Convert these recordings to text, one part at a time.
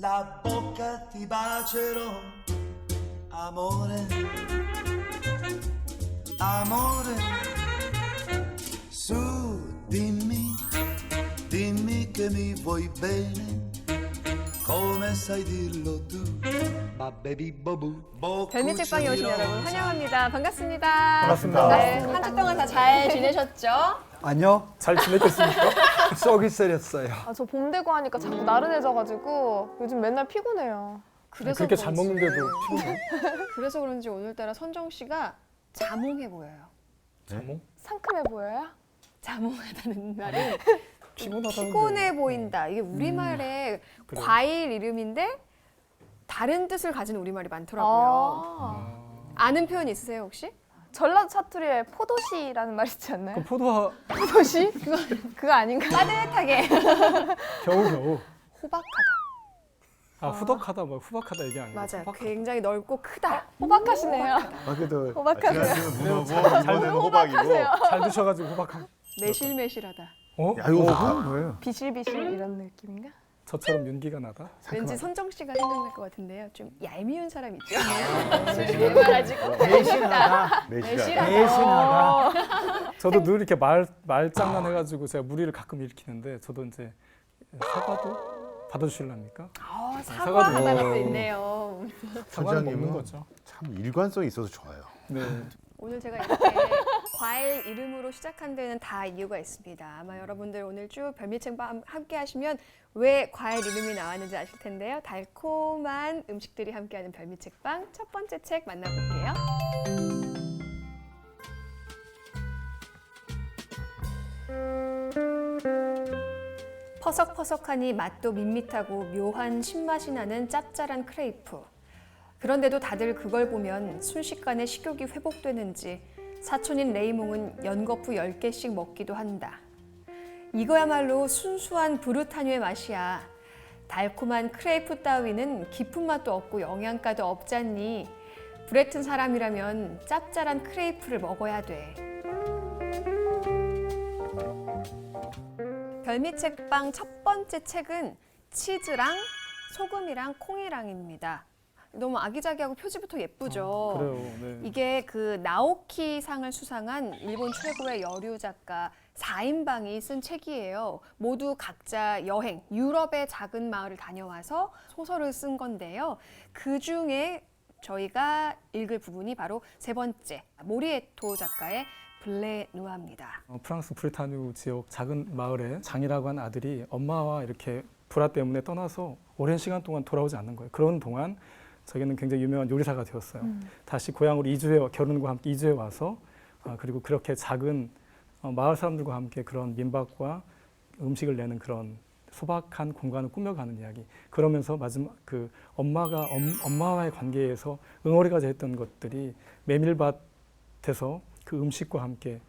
questa bocca ti bacerò, amore, amore, su dimmi, dimmi che mi vuoi bene, come sai dirlo tu, ma baby bobu. 별미책방에 오신 여러분 환영합니다. 반갑습니다. 반갑습니다. 네, 한 주 동안 다 잘 지내셨죠? 아니요, 잘 지냈겠습니까? 쏙이 쓰렸어요. 아, 저 봄 되고 하니까 자꾸 나른해져가지고 요즘 맨날 피곤해요. 그래서 그렇게 잘 그런지- 먹는데도 피곤해? 그래서 그런지 오늘따라 선정 씨가 자몽해 보여요. 자몽? 상큼해 보여요? 자몽하다는 말은 피곤하다는데. 피곤해 보인다. 이게 우리말의 그래요. 과일 이름인데 다른 뜻을 가진 우리말이 많더라고요. 아, 아는 표현 있으세요 혹시? 전라도 사투리에 포도시라는 말 있지 않나요? 그럼 포도와 포도시? 그거 아닌가? 따뜻하게 겨우겨우. 호박하다. 아, 후덕하다, 뭐 후박하다 이게 아니고. 맞아요. 후박하다. 굉장히 넓고 크다. 호박하시네요. 그래도 호박하세요. 문어는 호박이고. 잘 드셔가지고 후박하고. 매실매실하다. 어? 야, 이거 좋다. 그건 뭐예요? 비실비실 이런 느낌인가? 저처럼 윤기가 나다? 왠지 선정 씨가 생각날 것 같은데요. 좀 얄미운 사람 있죠. 술 말아지고 배신하다. 매실하다. 저도 늘 이렇게 말장난해가지고 제가 무리를 가끔 일으키는데 저도 이제 사과도 받아주실랍니까? 사과하다는 또 있네요. 사과는 먹는 선장님은 거죠. 참 일관성이 있어서 좋아요. 네. 오늘 제가 이렇게 과일 이름으로 시작한 데는 다 이유가 있습니다. 아마 여러분들 오늘 쭉 별미책방 함께 하시면 왜 과일 이름이 나왔는지 아실 텐데요. 달콤한 음식들이 함께하는 별미책방 첫 번째 책 만나볼게요. 퍼석퍼석하니 맛도 밋밋하고 묘한 신맛이 나는 짭짤한 크레이프. 그런데도 다들 그걸 보면 순식간에 식욕이 회복되는지 사촌인 레이몽은 연거푸 10개씩 먹기도 한다. 이거야말로 순수한 브루타뉴의 맛이야. 달콤한 크레이프 따위는 깊은 맛도 없고 영양가도 없잖니. 브레튼 사람이라면 짭짤한 크레이프를 먹어야 돼. 별미책방 첫 번째 책은 치즈랑 소금이랑 콩이랑입니다. 너무 아기자기하고 표지부터 예쁘죠. 그래요. 네. 이게 그 나오키 상을 수상한 일본 최고의 여류 작가 4인방이 쓴 책이에요. 모두 각자 여행, 유럽의 작은 마을을 다녀와서 소설을 쓴 건데요. 그 중에 저희가 읽을 부분이 바로 세 번째, 모리에토 작가의 블레누아입니다. 프랑스 브레타뉴 지역 작은 마을에 장이라고 한 아들이 엄마와 이렇게 불화 때문에 떠나서 오랜 시간 동안 돌아오지 않는 거예요. 그런 동안 자기는 굉장히 유명한 요리사가 되었어요. 다시 고향으로 결혼과 함께 이주해 와서 그리고 그렇게 작은 마을 사람들과 함께 그런 민박과 음식을 내는 그런 소박한 공간을 꾸며가는 이야기. 그러면서 마지막 그 엄마와의 관계에서 응어리가 했던 것들이 메밀밭에서 그 음식과 함께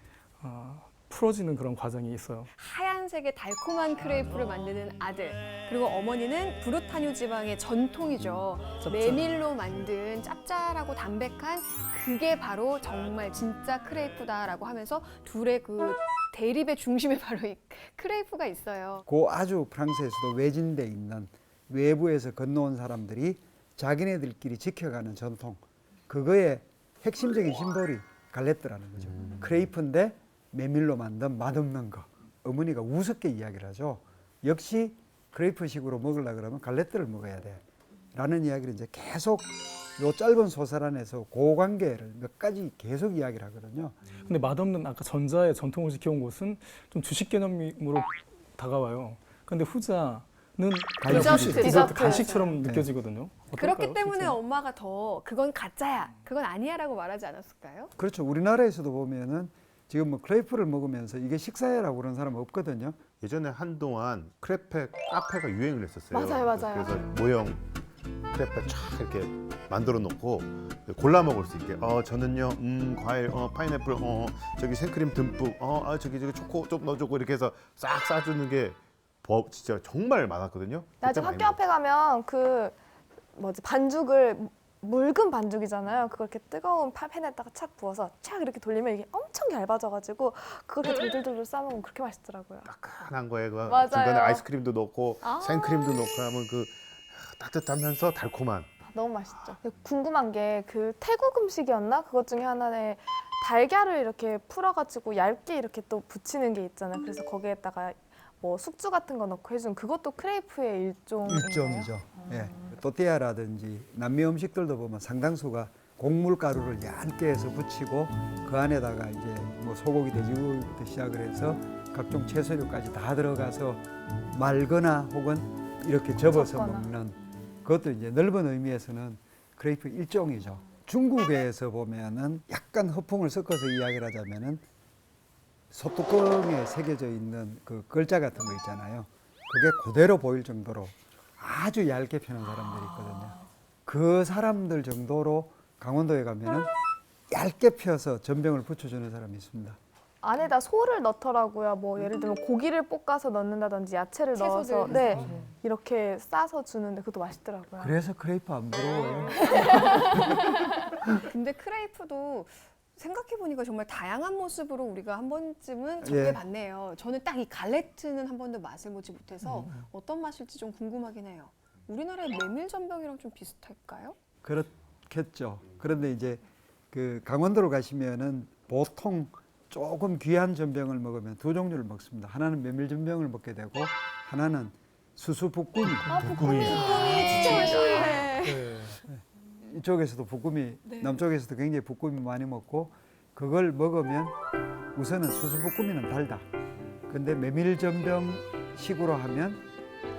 풀어지는 그런 과정이 있어요. 하얀색의 달콤한 크레이프를 만드는 아들, 그리고 어머니는 브루타뉴 지방의 전통이죠. 메밀로 만든 짭짤하고 담백한 그게 바로 정말 진짜 크레이프다라고 하면서 둘의 그 대립의 중심에 바로 이 크레이프가 있어요. 그 아주 프랑스에서도 외진데 있는 외부에서 건너온 사람들이 자기네들끼리 지켜가는 전통, 그거의 핵심적인 심볼이 갈레트라는 거죠. 크레이프인데 메밀로 만든 맛없는 거. 어머니가 우습게 이야기를 하죠. 역시 크레이프식으로 먹으려고 그러면 갈레트를 먹어야 돼. 라는 이야기를 이제 계속 요 짧은 소설 안에서 그 관계를 몇 가지 계속 이야기를 하거든요. 근데 맛없는 아까 전자의 전통을 지켜온 곳은 좀 주식 개념으로 다가와요. 근데 후자는 그냥 디저트. 디저트 간식처럼 느껴지거든요. 그렇기 어떨까요, 때문에 실제로? 엄마가 더 그건 가짜야, 그건 아니야라고 말하지 않았을까요? 그렇죠. 우리나라에서도 보면은 지금 뭐 크레이프를 먹으면서 이게 식사야라고 그런 사람은 없거든요. 예전에 한동안 크레페 카페가 유행을 했었어요. 맞아요. 그래서 모형 크레페 쫙 이렇게 만들어 놓고 골라 먹을 수 있게. 저는요, 과일, 파인애플, 저기 생크림 듬뿍, 저기 초코 좀 넣어주고 이렇게 해서 싹 싸주는 게 진짜 정말 많았거든요. 나 그때 지금 많이 학교 앞에 가면 그 반죽을 묽은 반죽이잖아요. 그걸 이렇게 뜨거운 팬에다가 착 부어서 착 이렇게 돌리면 이게 엄청 얇아져가지고 그렇게 돌돌돌 싸먹으면 그렇게 맛있더라고요. 따끈한 거에 그 맞아요. 중간에 아이스크림도 넣고 아. 생크림도 넣고 하면 그 따뜻하면서 달콤한. 너무 맛있죠. 궁금한 게 그 태국 음식이었나? 그것 중에 하나에 달걀을 이렇게 풀어가지고 얇게 이렇게 또 부치는 게 있잖아요. 그래서 거기에다가 뭐 숙주 같은 거 넣고 해준 그것도 크레이프의 일종인가요? 일종이죠. 예. 또띠아라든지 남미 음식들도 보면 상당수가 곡물 가루를 얇게 해서 붙이고 그 안에다가 이제 뭐 소고기, 돼지고기부터 시작을 해서 각종 채소류까지 다 들어가서 말거나 혹은 이렇게 접어서 섞거나. 먹는 그것도 이제 넓은 의미에서는 크레이프 일종이죠. 중국에서 보면은 약간 허풍을 섞어서 이야기를 하자면은 소뚜껑에 새겨져 있는 그 글자 같은 거 있잖아요. 그게 그대로 보일 정도로 아주 얇게 펴는 사람들이 있거든요. 그 사람들 정도로 강원도에 가면은 얇게 펴서 전병을 붙여주는 사람이 있습니다. 안에다 소를 넣더라고요. 뭐 예를 들면 고기를 볶아서 넣는다든지 야채를 채소들 넣어서 네 이렇게 싸서 주는데 그것도 맛있더라고요. 그래서 크레이프 안 부러워요. 근데 크레이프도 생각해보니까 정말 다양한 모습으로 우리가 한 번쯤은 예. 접해봤네요. 저는 딱 이 갈레트는 한 번도 맛을 보지 못해서 어떤 맛일지 좀 궁금하긴 해요. 우리나라의 메밀전병이랑 좀 비슷할까요? 그렇겠죠. 그런데 이제 그 강원도로 가시면은 보통 조금 귀한 전병을 먹으면 두 종류를 먹습니다. 하나는 메밀전병을 먹게 되고 하나는 수수부꾸미. 볶음이 진짜 맛있는데. 네. 이쪽에서도 볶음이 남쪽에서도 굉장히 볶음이 많이 먹고 그걸 먹으면 우선은 수수부꾸미는 달다. 근데 메밀전병식으로 하면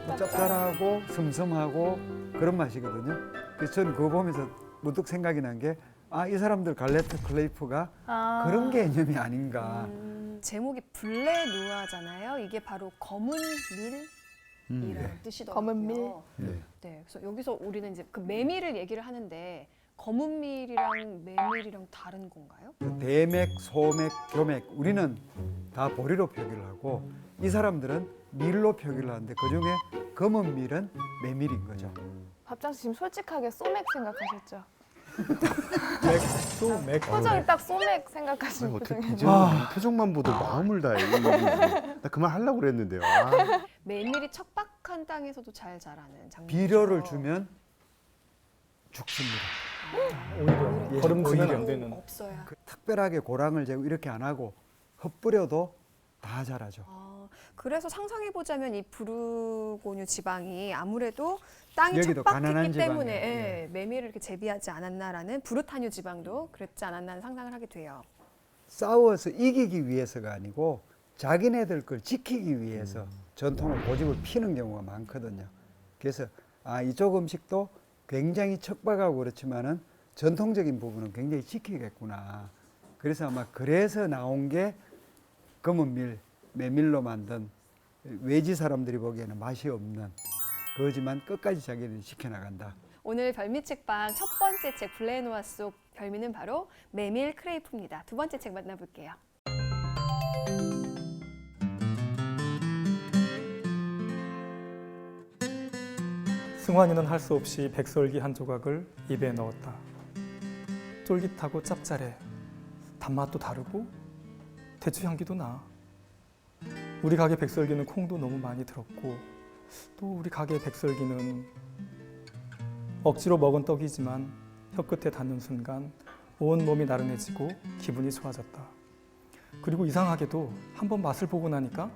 뭐 짭짤하고 슴슴하고 그런 맛이거든요. 그래서 저는 그거 보면서 문득 생각이 난 게 아, 이 사람들 갈레트 클레이프가 그런 개념이 아닌가. 제목이 블레누아잖아요. 이게 바로 검은 밀이라는 뜻이더라고요. 검은 밀. 네. 네, 그래서 여기서 우리는 이제 그 메밀을 얘기를 하는데 검은 밀이랑 메밀이랑 다른 건가요? 대맥, 소맥, 교맥 우리는 다 보리로 표기를 하고 이 사람들은 밀로 표기를 하는데 그중에 검은 밀은 메밀인 거죠. 밥장 씨 지금 솔직하게 소맥 생각하셨죠? 맥도 맥. 표정이 딱 소맥 아니, 생각하시는 어떻게 표정이에요. 표정만 보도 마음을 다해. 나 그만 하려고 그랬는데요. 아. 메밀이 척박한 땅에서도 잘 자라는 작물. 비료를 주면 죽습니다. 오히려 예, 거름지면 오히려. 안 되는. 없어야. 그 특별하게 고랑을 재고 이렇게 안 하고 헛뿌려도 다 자라죠. 그래서 상상해 보자면 이 부르고뉴 지방이 아무래도 땅이 여기도 가난한 척박했기 때문에 지방이에요. 예, 메밀을 이렇게 재배하지 않았나라는 부르타뉴 지방도 그랬지 않았나는 상상을 하게 돼요. 싸워서 이기기 위해서가 아니고 자기네들 걸 지키기 위해서 전통을 고집을 피는 경우가 많거든요. 그래서 아, 이쪽 음식도 굉장히 척박하고 그렇지만은 전통적인 부분은 굉장히 지키겠구나. 그래서 아마 그래서 나온 게 검은 밀, 메밀로 만든 외지 사람들이 보기에는 맛이 없는 그거지만 끝까지 자기들이 지켜나간다. 오늘 별미책방 첫 번째 책 블레누아 속 별미는 바로 메밀 크레이프입니다. 두 번째 책 만나볼게요. 승환이는 할 수 없이 백설기 한 조각을 입에 넣었다. 쫄깃하고 짭짤해. 단맛도 다르고 대추 향기도 나. 우리 가게 백설기는 콩도 너무 많이 들었고 또 우리 가게 백설기는 억지로 먹은 떡이지만 혀끝에 닿는 순간 온 몸이 나른해지고 기분이 좋아졌다. 그리고 이상하게도 한번 맛을 보고 나니까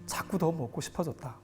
자꾸 더 먹고 싶어졌다.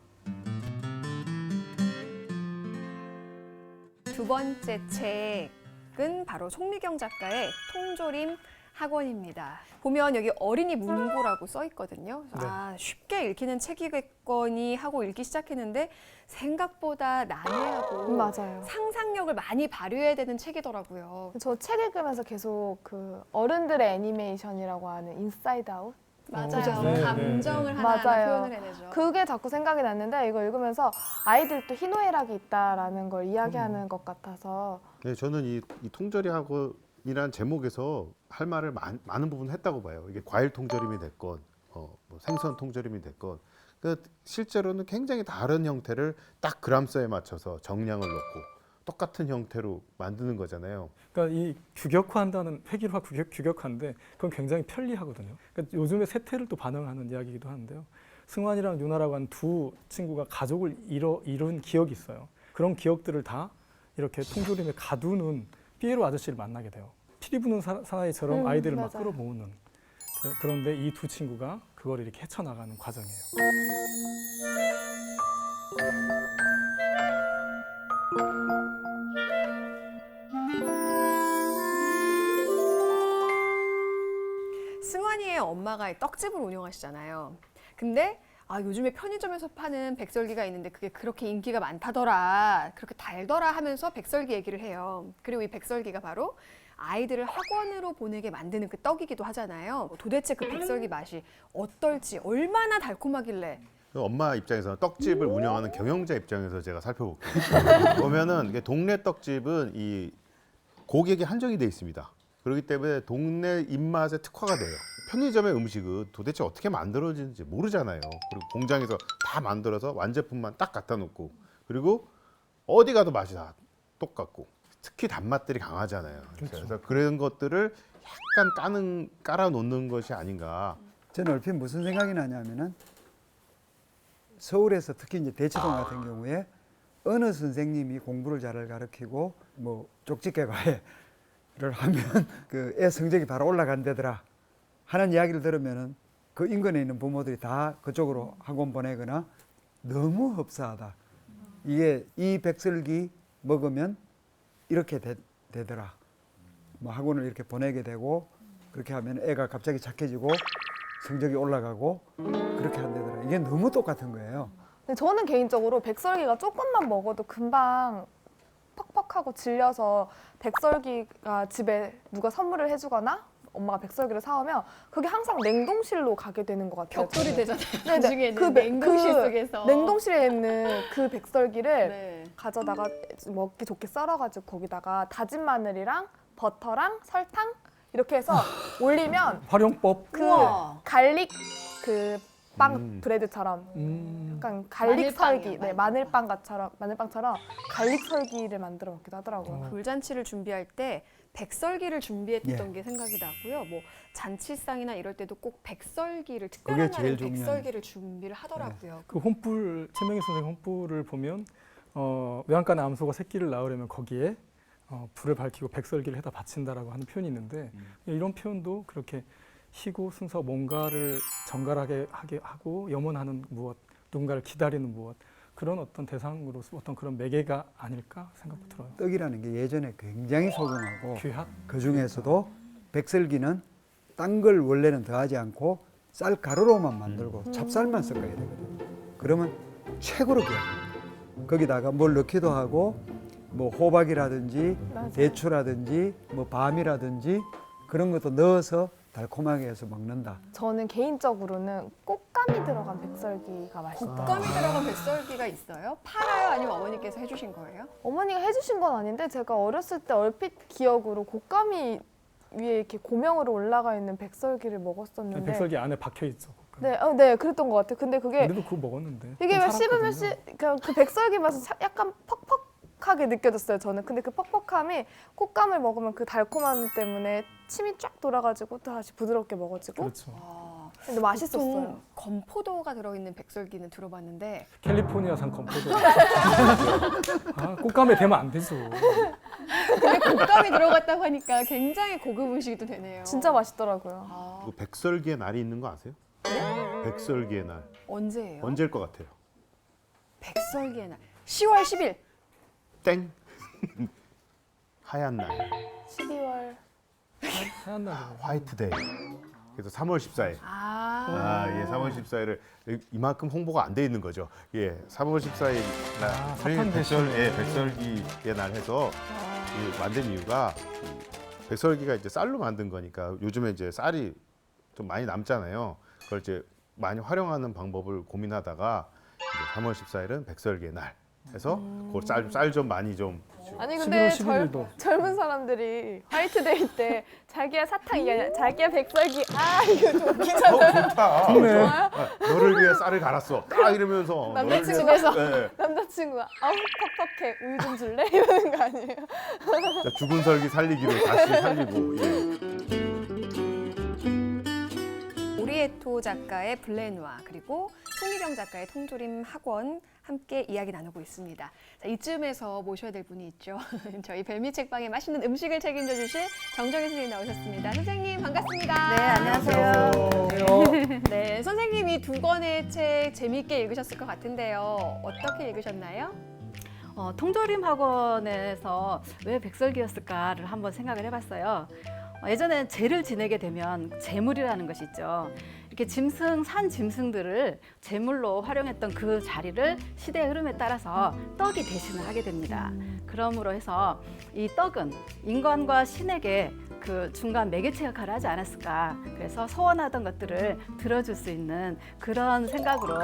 두 번째 책은 바로 송미경 작가의 통조림 학원입니다. 보면 여기 어린이 문고라고 써 있거든요. 그래서 네. 아, 쉽게 읽히는 책이겠거니 하고 읽기 시작했는데 생각보다 난해하고 맞아요. 상상력을 많이 발휘해야 되는 책이더라고요. 저 책 읽으면서 계속 그 어른들의 애니메이션이라고 하는 인사이드 아웃 맞아요. 네, 감정을 네. 하나하나 맞아요. 표현을 해내죠. 그게 자꾸 생각이 났는데 이거 읽으면서 아이들도 희노애락이 있다라는 걸 이야기하는 것 같아서 네, 저는 이 통조림하고이란 제목에서 할 말을 많은 부분 했다고 봐요. 이게 과일 통조림이 됐건, 뭐 생선 통조림이 됐건, 그러니까 실제로는 굉장히 다른 형태를 딱 그람수에 맞춰서 정량을 넣고 똑같은 형태로 만드는 거잖아요. 그러니까 이 규격화한다는 획일화 규격화인데 그건 굉장히 편리하거든요. 그러니까 요즘에 세태를 또 반영하는 이야기이기도 하는데요. 승환이랑 유나라고 하는 두 친구가 가족을 이룬 기억이 있어요. 그런 기억들을 다 이렇게 통조림에 가두는 삐에로 아저씨를 만나게 돼요. 피리 부는 사나이처럼 아이들을 막 맞아요. 끌어모으는. 그런데 이 두 친구가 그걸 이렇게 헤쳐나가는 과정이에요. 승환이의 엄마가 떡집을 운영하시잖아요. 근데 요즘에 편의점에서 파는 백설기가 있는데 그게 그렇게 인기가 많다더라, 그렇게 달더라 하면서 백설기 얘기를 해요. 그리고 이 백설기가 바로 아이들을 학원으로 보내게 만드는 그 떡이기도 하잖아요. 도대체 그 백설기 맛이 어떨지, 얼마나 달콤하길래. 엄마 입장에서는 떡집을 운영하는 경영자 입장에서 제가 살펴볼게요. 보면은 이게 동네 떡집은 이 고객이 한정이 돼 있습니다. 그렇기 때문에 동네 입맛에 특화가 돼요. 편의점의 음식은 도대체 어떻게 만들어지는지 모르잖아요. 그리고 공장에서 다 만들어서 완제품만 딱 갖다 놓고, 그리고 어디 가도 맛이 다 똑같고, 특히 단맛들이 강하잖아요. 그래서 그런 것들을 약간 깔아 놓는 것이 아닌가. 저는 얼핏 무슨 생각이 나냐면은 서울에서 특히 이제 대치동 같은 경우에 어느 선생님이 공부를 잘 가르치고 뭐 쪽집게 과외를 하면 그 애 성적이 바로 올라간다더라 하는 이야기를 들으면은 그 인근에 있는 부모들이 다 그쪽으로 학원 보내거나 너무 흡사하다. 이게 이 백설기 먹으면 이렇게 되더라. 뭐 학원을 이렇게 보내게 되고 그렇게 하면 애가 갑자기 착해지고 성적이 올라가고 그렇게 한다더라. 이게 너무 똑같은 거예요. 근데 저는 개인적으로 백설기가 조금만 먹어도 금방 퍽퍽하고 질려서 백설기가 집에 누가 선물을 해주거나 엄마가 백설기를 사오면 그게 항상 냉동실로 가게 되는 것 같아요. 벽돌이 되잖아요. 네네. 나중에는 그 냉동실 속에서. 냉동실에 있는 그 백설기를 네. 가져다가 먹기 좋게 썰어가지고 거기다가 다진 마늘이랑 버터랑 설탕 이렇게 해서 올리면 활용법. 그 우와. 갈릭 그 빵 브레드처럼 약간 갈릭 마늘빵이에요, 설기, 네, 마늘빵처럼 갈릭 설기를 만들어 먹기도 하더라고요. 돌잔치를 준비할 때 백설기를 준비했던 예. 게 생각이 나고요. 뭐 잔치상이나 이럴 때도 꼭 백설기를 특별한 그게 제일 날에 중요한. 백설기를 준비를 하더라고요. 그 혼불, 최명희 선생 혼불을 보면 외양간 암소가 새끼를 낳으려면 거기에 불을 밝히고 백설기를 해다 바친다라고 하는 표현이 있는데 이런 표현도 그렇게 희고 순서 뭔가를 정갈하게 하게 하고 염원하는 무엇, 누군가를 기다리는 무엇, 그런 어떤 대상으로서 어떤 그런 매개가 아닐까 생각도 들어요. 떡이라는 게 예전에 굉장히 소중하고 귀한. 그 중에서도 백설기는 딴 걸 원래는 더하지 않고 쌀 가루로만 만들고 찹쌀만 섞어야 되거든요. 그러면 최고로 귀합니다. 거기다가 뭘 넣기도 하고 뭐 호박이라든지 맞아요. 대추라든지 뭐 밤이라든지 그런 것도 넣어서 달콤하게 해서 먹는다. 저는 개인적으로는 꽃감이 들어간 백설기가 맛있어요. 곶감이 들어간 백설기가 있어요? 팔아요? 아니면 어머니께서 해주신 거예요? 어머니가 해주신 건 아닌데 제가 어렸을 때 얼핏 기억으로 곶감이 위에 이렇게 고명으로 올라가 있는 백설기를 먹었었는데 백설기 안에 박혀 있죠. 네, 그랬던 것 같아요. 근데 그게 우리도 그거 먹었는데. 이게 좀 왜 씹으면 살았거든요. 그 백설기 맛은 약간 퍽퍽하게 느껴졌어요. 저는. 근데 그 퍽퍽함이 곶감을 먹으면 그 달콤함 때문에 침이 쫙 돌아가지고 또 다시 부드럽게 먹어지고. 그렇죠. 근데 맛있었어요. 보통 건포도가 들어있는 백설기는 들어봤는데 캘리포니아산 건포도. 꽃감에 대면 안 되죠. 근데 곶감이 들어갔다고 하니까 굉장히 고급 음식이 또 되네요. 진짜 맛있더라고요. 아, 그 백설기의 날이 있는 거 아세요? 백설기의 날. 언제예요? 언제일 것 같아요? 백설기의 날. 10월 10일. 땡. 하얀 날. 12월. 하얀 날. 화이트데이. 그래서 3월 14일. 예, 3월 14일을 이만큼 홍보가 안 돼 있는 거죠. 예, 3월 14일 날 사탕 백설기의 날 해서 만든 이유가 백설기가 이제 쌀로 만든 거니까 요즘에 이제 쌀이 좀 많이 남잖아요. 그걸 이제 많이 활용하는 방법을 고민하다가 이제 3월 14일은 백설기의 날 해서 그걸 쌀 좀 많이 좀. 아니 근데 11월 11일도. 젊은 사람들이 화이트데이 때 자기야 사탕 이게 아니라 자기야 백설기 이거 좀 웃기잖아요. 좋다. 좋네. 너를 위해 쌀을 갈았어. 딱 이러면서 남자친구에서 네. 남자친구가 아우 퍽퍽해 우유 좀 줄래? 이러는 거 아니에요? 죽은 설기 살리기로 다시 살리고. 예. 주리에토 작가의 블레누아 그리고 송희경 작가의 통조림 학원 함께 이야기 나누고 있습니다. 자, 이쯤에서 모셔야 될 분이 있죠. 저희 별미 책방에 맛있는 음식을 책임져 주실 정정혜 선생님 나오셨습니다. 선생님 반갑습니다. 네, 안녕하세요. 네, 선생님이 두 권의 책 재미있게 읽으셨을 것 같은데요. 어떻게 읽으셨나요? 통조림 학원에서 왜 백설기였을까를 한번 생각을 해봤어요. 예전에 제를 지내게 되면 제물이라는 것이 있죠. 이렇게 산 짐승들을 제물로 활용했던 그 자리를 시대의 흐름에 따라서 떡이 대신을 하게 됩니다. 그러므로 해서 이 떡은 인간과 신에게 그 중간 매개체 역할을 하지 않았을까. 그래서 소원하던 것들을 들어줄 수 있는 그런 생각으로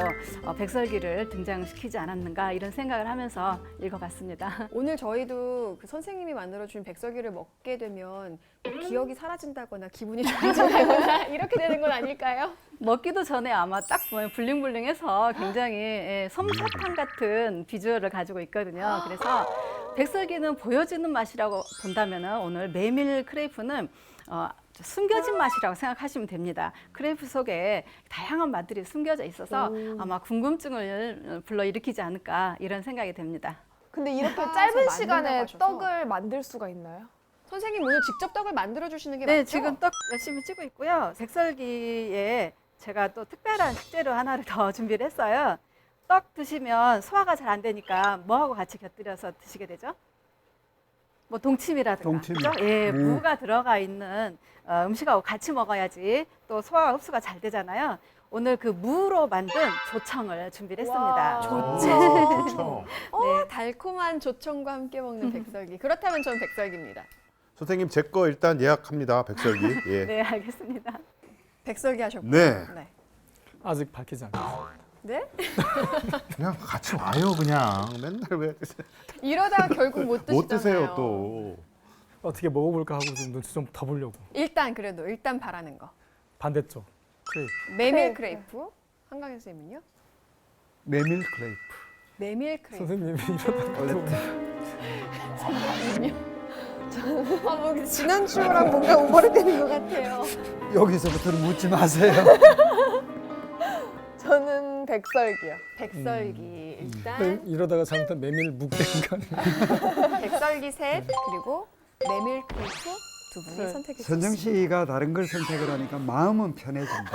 백설기를 등장시키지 않았는가 이런 생각을 하면서 읽어봤습니다. 오늘 저희도 그 선생님이 만들어준 백설기를 먹게 되면 뭐 기억이 사라진다거나 기분이 좋아진다거나 이렇게 되는 건 아닐까요? 먹기도 전에 아마 딱 보면 블링블링해서 굉장히 솜사탕 같은 비주얼을 가지고 있거든요. 그래서 백설기는 보여지는 맛이라고 본다면 오늘 메밀 크레이프는 숨겨진 맛이라고 생각하시면 됩니다. 크레이프 속에 다양한 맛들이 숨겨져 있어서 아마 궁금증을 불러일으키지 않을까 이런 생각이 됩니다. 근데 이렇게 저 짧은 만든다고 시간에 하셔서. 떡을 만들 수가 있나요? 선생님 오늘 직접 떡을 만들어 주시는 게 네, 맞죠? 지금 떡 열심히 찌고 있고요. 백설기에 제가 또 특별한 식재료 하나를 더 준비를 했어요. 떡 드시면 소화가 잘 안 되니까 뭐하고 같이 곁들여서 드시게 되죠? 뭐 동치미라든가, 동치미. 그죠? 예, 무가 들어가 있는 음식하고 같이 먹어야지 또 소화 흡수가 잘 되잖아요. 오늘 그 무로 만든 조청을 준비를 했습니다. 좋죠. 네. 달콤한 조청과 함께 먹는 백설기. 그렇다면 저는 백설기입니다. 선생님 제 거 일단 예약합니다. 백설기. 예. 네, 알겠습니다. 백설기 하셨고요. 네. 아직 밝히지 않겠습니다. 네? 그냥 같이 와요 그냥. 맨날 왜 이러다가 결국 못 드시잖아요. 못 드세요 또. 어떻게 먹어볼까 하고 좀 눈치 좀 더 보려고. 일단 바라는 거. 반대쪽. 크레이프. 메밀 크레이프. 한강현 선생님은요? 메밀 크레이프. 메밀 크레이프. 선생님이 이러다 뭐 지난 주랑 뭔가 오버랩되는 것 같아요. 여기서부터는 묻지 마세요. 저는 백설기요. 백설기 일단 이러다가 잘못하면 메밀 묵되는 거 아니에요? 백설기 셋 그리고 메밀 크레이프 두 분이 선택해 선정 주셨습니다. 씨가 다른 걸 선택을 하니까 마음은 편해진다.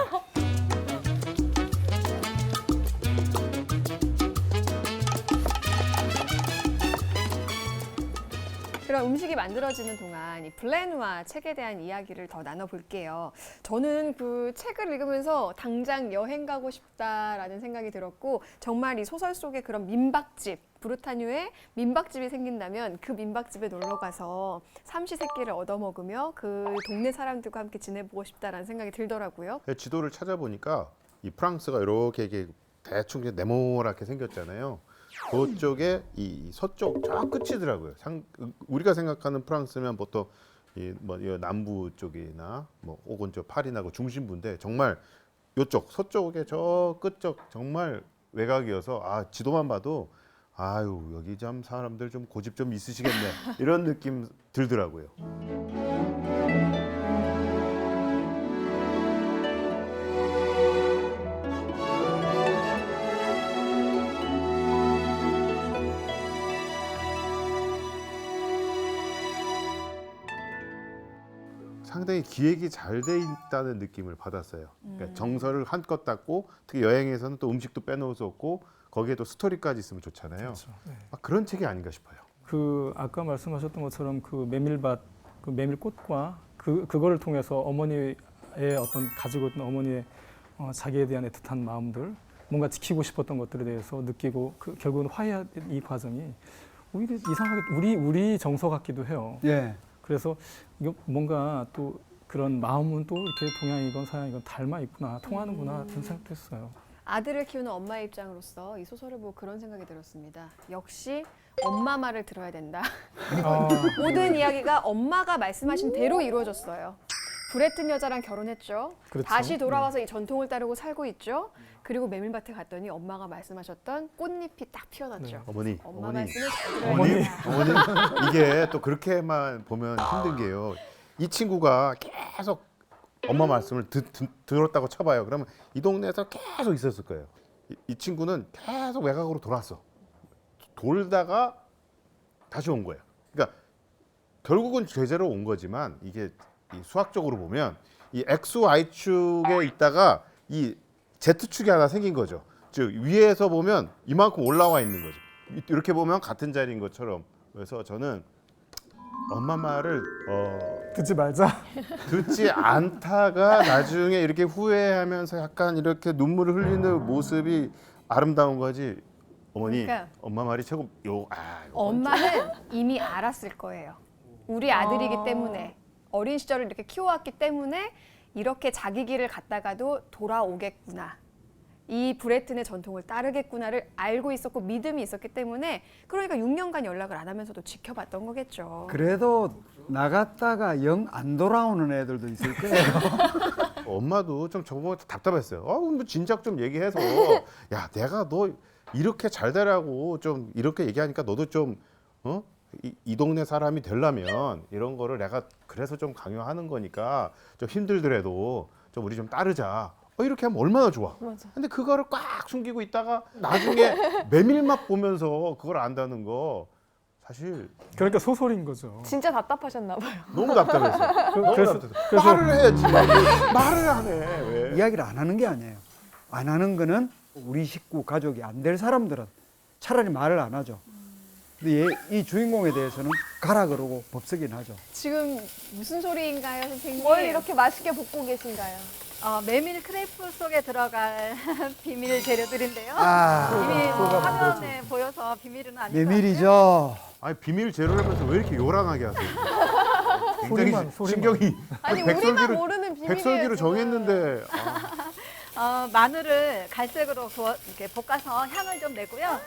그럼 음식이 만들어지는 동안 이 블레누아 책에 대한 이야기를 더 나눠볼게요. 저는 그 책을 읽으면서 당장 여행 가고 싶다라는 생각이 들었고 정말 이 소설 속에 그런 민박집, 브루타뉴에 민박집이 생긴다면 그 민박집에 놀러 가서 삼시세끼를 얻어먹으며 그 동네 사람들과 함께 지내보고 싶다라는 생각이 들더라고요. 지도를 찾아보니까 이 프랑스가 이렇게 대충 이제 네모나게 생겼잖아요. 그쪽에 이 서쪽 저 끝이더라고요. 우리가 생각하는 프랑스면 보통 이 남부 쪽이나 뭐 혹은 저 파리나 그 중심부인데 정말 이쪽 서쪽에 저 끝쪽 정말 외곽이어서 지도만 봐도 아유 여기 참 사람들 좀 고집 좀 있으시겠네 이런 느낌 들더라고요. 상당히 기획이 잘 돼 있다는 느낌을 받았어요. 그러니까 정서를 한껏 닦고 특히 여행에서는 또 음식도 빼놓을 수 없고 거기에 또 스토리까지 있으면 좋잖아요. 그렇죠. 네. 그런 책이 아닌가 싶어요. 그 아까 말씀하셨던 것처럼 그 메밀밭, 그 메밀꽃과 그거를 통해서 어머니의 어떤 가지고 있던 어머니의 자기에 대한 애틋한 마음들, 뭔가 지키고 싶었던 것들에 대해서 느끼고 결국은 화해한 이 과정이 오히려 이상하게 우리 정서 같기도 해요. 예. 그래서 이거 뭔가 또 그런 마음은 또 이렇게 동양이건 서양이건 닮아 있구나, 통하는구나 그런 생각도 했어요. 아들을 키우는 엄마의 입장으로서 이 소설을 보고 그런 생각이 들었습니다. 역시 엄마 말을 들어야 된다. 모든 이야기가 엄마가 말씀하신 대로 이루어졌어요. 브레튼 여자랑 결혼했죠. 그렇죠. 다시 돌아와서 이 전통을 따르고 살고 있죠. 그리고 메밀밭에 갔더니 엄마가 말씀하셨던 꽃잎이 딱 피어났죠. 네. 어머니, 엄마 말씀을 잘 들어야 어머니, 된다. 어머니 이게 또 그렇게만 보면 힘든 게요. 이 친구가 계속 엄마 말씀을 들었다고 쳐봐요. 그러면 이 동네에서 계속 있었을 거예요. 이 친구는 계속 외곽으로 돌았어. 돌다가 다시 온 거예요. 그러니까 결국은 제자로 온 거지만 이게 이 수학적으로 보면 이 x, y 축에 있다가 이 z 축이 하나 생긴 거죠. 즉 위에서 보면 이만큼 올라와 있는 거죠. 이렇게 보면 같은 자리인 것처럼. 그래서 저는 엄마 말을 듣지 말자. 듣지 않다가 나중에 이렇게 후회하면서 약간 이렇게 눈물을 흘리는 모습이 아름다운 거지. 어머니, 그러니까 엄마 말이 최고. 요건 엄마는 이미 알았을 거예요. 우리 아들이기 때문에 어린 시절을 이렇게 키워왔기 때문에 이렇게 자기 길을 갔다가도 돌아오겠구나. 이 브레튼의 전통을 따르겠구나를 알고 있었고 믿음이 있었기 때문에 그러니까 6년간 연락을 안 하면서도 지켜봤던 거겠죠. 그래도 나갔다가 영 안 돌아오는 애들도 있을 거예요. 엄마도 좀 저거 답답했어요. 뭐 진작 좀 얘기해서 야 내가 너 이렇게 잘 되라고 좀 이렇게 얘기하니까 너도 좀 이 동네 사람이 되려면 이런 거를 내가 그래서 좀 강요하는 거니까 좀 힘들더라도 좀 우리 좀 따르자. 이렇게 하면 얼마나 좋아. 맞아. 근데 그거를 꽉 숨기고 있다가 나중에 메밀맛 보면서 그걸 안다는 거 사실 그러니까 소설인 거죠. 진짜 답답하셨나 봐요. 너무 답답했어요. 너무 그래서- 답답했어요. 그래서- 말을 해야지. 말을 안 해. 왜? 이야기를 안 하는 게 아니에요. 안 하는 거는 우리 식구, 가족이 안 될 사람들은 차라리 말을 안 하죠. 근데 이 주인공에 대해서는 가라 그러고 법석이나죠. 지금 무슨 소리인가요, 선생님? 뭘 이렇게 맛있게 볶고 계신가요? 메밀 크레이프 속에 들어갈 비밀 재료들인데요. 아, 이미 뭐 그거가 화면에 보여서 비밀은 아닌 것 메밀이죠. 아니 비밀 제로라면서 왜 이렇게 요란하게 하세요? 굉장히 소리만. 신경이 아니 우리가 모르는 비밀이에요. 백설기로 지금. 정했는데 마늘을 갈색으로 이렇게 볶아서 향을 좀 내고요.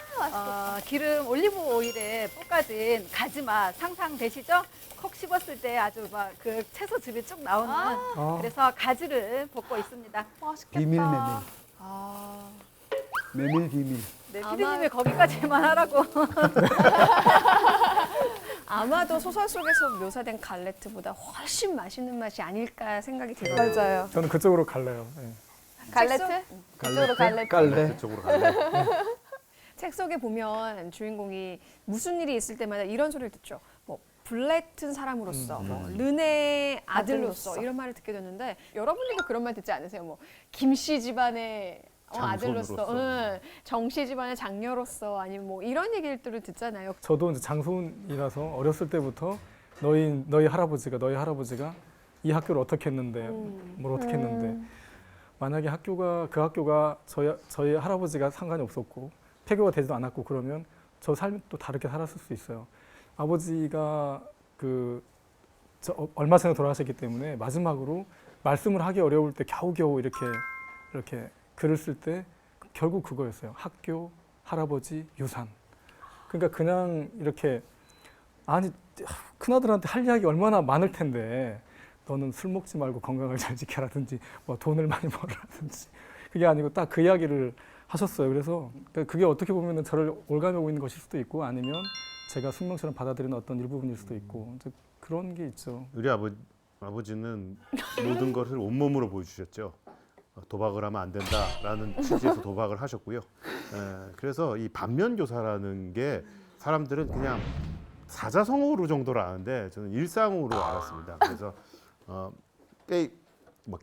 기름 올리브 오일에 볶아진 가지마 상상되시죠? 콕 씹었을 때 아주 막 그 채소즙이 쭉 나오는 그래서 가지를 볶고 있습니다. 맛있겠다. 비밀 메밀. 아, 메밀 비밀. 네, 아마- 피디님이 거기까지만 하라고. 아마도 소설 속에서 묘사된 갈레트보다 훨씬 맛있는 맛이 아닐까 생각이 들어요. 맞아요. 저는 그쪽으로 갈래요. 예. 갈레트? 이쪽으로 갈레트. 깔래. 그쪽으로 갈래. 책 속에 보면 주인공이 무슨 일이 있을 때마다 이런 소리를 듣죠. 뭐 블레튼 사람으로서, 뭐 르네 아들로서 아들로서. 이런 말을 듣게 됐는데 여러분들도 그런 말 듣지 않으세요? 뭐 김씨 집안의 아들로서, 장손으로서. 정씨 집안의 장녀로서 아니면 뭐 이런 얘기들을 듣잖아요. 저도 이제 장손이라서 어렸을 때부터 너희 할아버지가 이 학교를 어떻게 했는데 뭘 어떻게 했는데 만약에 그 학교가 저희 할아버지가 상관이 없었고 폐교가 되지도 않았고 그러면 저 삶이 또 다르게 살았을 수 있어요. 아버지가 얼마 전에 돌아가셨기 때문에 마지막으로 말씀을 하기 어려울 때 겨우겨우 이렇게 글을 쓸 때 결국 그거였어요. 학교, 할아버지, 유산. 그러니까 그냥 이렇게 아니 큰아들한테 할 이야기 얼마나 많을 텐데 너는 술 먹지 말고 건강을 잘 지켜라든지 뭐 돈을 많이 벌라든지 그게 아니고 딱 그 이야기를 하셨어요. 그래서 그게 어떻게 보면 저를 올가매고 있는 것일 수도 있고 아니면 제가 숙명처럼 받아들이는 어떤 일부분일 수도 있고 이제 그런 게 있죠. 우리 아버지는 모든 것을 온몸으로 보여주셨죠. 도박을 하면 안 된다라는 취지에서 도박을 하셨고요. 그래서 이 반면교사라는 게 사람들은 그냥 사자성어로 정도로 아는데 저는 일상으로 알았습니다. 그래서